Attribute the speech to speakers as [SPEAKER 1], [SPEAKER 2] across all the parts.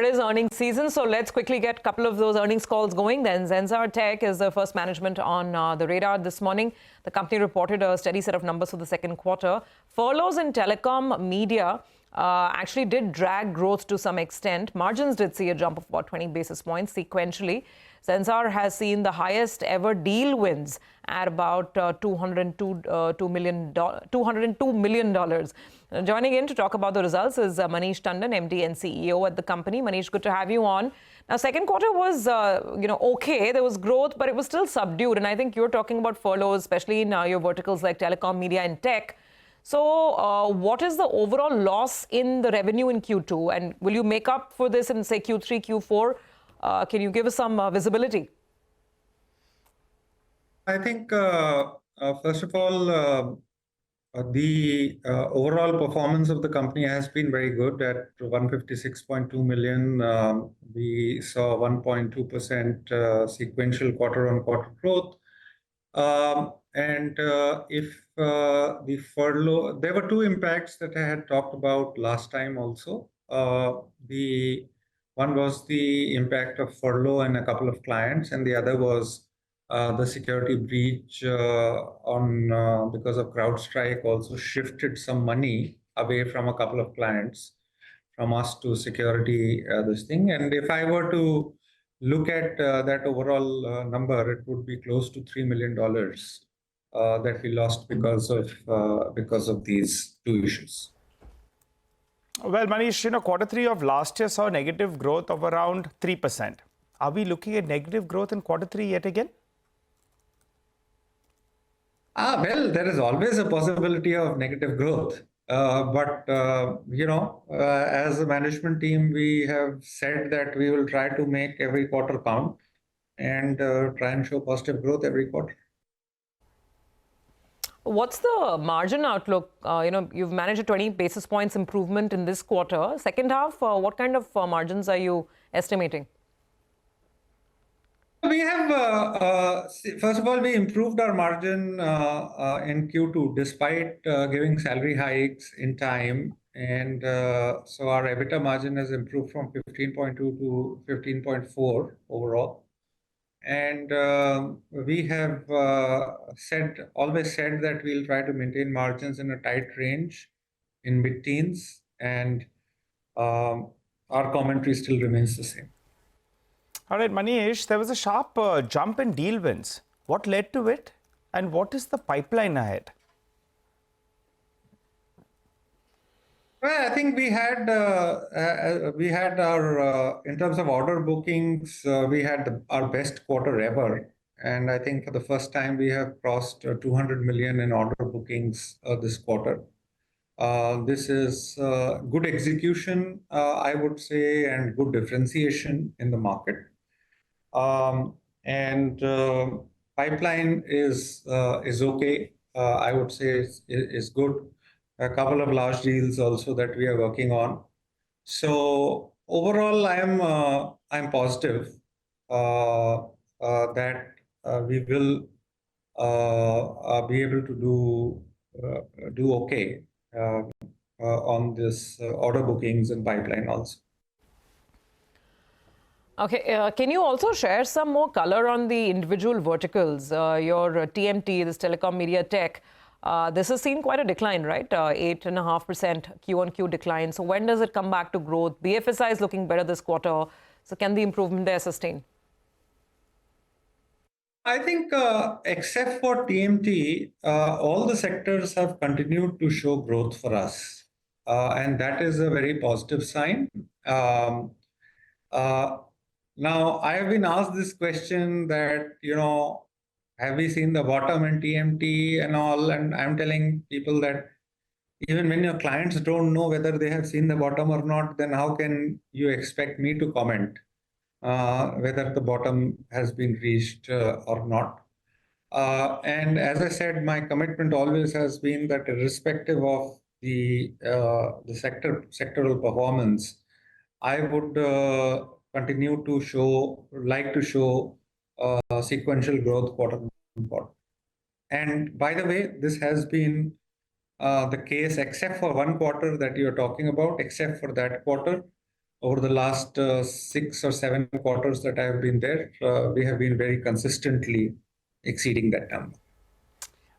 [SPEAKER 1] is earnings season, so let's quickly get a couple of those earnings calls going then. Zensar Tech is the first management on the radar this morning. The company reported a steady set of numbers for the second quarter. Furloughs in telecom media actually did drag growth to some extent. Margins did see a jump of about 20 basis points sequentially. Zensar has seen the highest ever deal wins at about $202 million. Joining in to talk about the results is Manish Tandon, MD and CEO at the company. Manish, good to have you on. Now, second quarter was, okay. There was growth, but it was still subdued. And I think you're talking about furloughs, especially in your verticals like telecom, media and tech. So what is the overall loss in the revenue in Q2? And will you make up for this in, say, Q3, Q4? Can you give us some visibility?
[SPEAKER 2] I think, first of all, the overall performance of the company has been very good. At 156.2 million, we saw 1.2% sequential quarter-on-quarter growth. If the furlough, there were two impacts that I had talked about last time also. The one was the impact of furlough and a couple of clients, and the other was the security breach because of CrowdStrike also shifted some money away from a couple of clients, from us to security, this thing. And if I were to look at that overall number, it would be close to $3 million that we lost because of these two issues.
[SPEAKER 3] Well, Manish, quarter three of last year saw negative growth of around 3%. Are we looking at negative growth in quarter three yet again?
[SPEAKER 2] Well, there is always a possibility of negative growth. But as a management team, we have said that we will try to make every quarter count and try and show positive growth every quarter.
[SPEAKER 1] What's the margin outlook? You've managed a 20 basis points improvement in this quarter. Second half, what kind of margins are you estimating?
[SPEAKER 2] We have, first of all, we improved our margin in Q2 despite giving salary hikes in time. And so our EBITDA margin has improved from 15.2 to 15.4 overall. And we have always said that we'll try to maintain margins in a tight range in mid-teens, and our commentary still remains the same.
[SPEAKER 3] All right, Manish, there was a sharp jump in deal wins. What led to it, and what is the pipeline ahead?
[SPEAKER 2] Well, I think we had our, in terms of order bookings, we had our best quarter ever. And I think for the first time, we have crossed 200 million in order bookings this quarter. This is good execution, I would say, and good differentiation in the market. Pipeline is okay. I would say is good. A couple of large deals also that we are working on. So overall, I'm positive that we will be able to do okay on this order bookings and pipeline also.
[SPEAKER 1] Okay, can you also share some more color on the individual verticals? Your TMT, this telecom, media, tech. This has seen quite a decline, right? 8.5% Q-on-Q decline. So when does it come back to growth? BFSI is looking better this quarter. So can the improvement there sustain?
[SPEAKER 2] I think except for TMT, all the sectors have continued to show growth for us. And that is a very positive sign. Now, I have been asked this question that, have we seen the bottom in TMT and all? And I'm telling people that even when your clients don't know whether they have seen the bottom or not, then how can you expect me to comment whether the bottom has been reached or not? And as I said, my commitment always has been that irrespective of the sectoral performance, I would continue to show sequential growth quarter on quarter. And by the way, this has been the case except for one quarter that you're talking about. Except for that quarter, over the last 6 or 7 quarters that I have been there, we have been very consistently exceeding that number.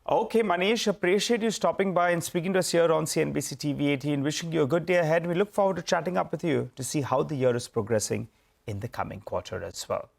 [SPEAKER 3] Okay, Manish, appreciate you stopping by and speaking to us here on CNBC TV18. Wishing you a good day ahead. We look forward to chatting up with you to see how the year is progressing in the coming quarter as well.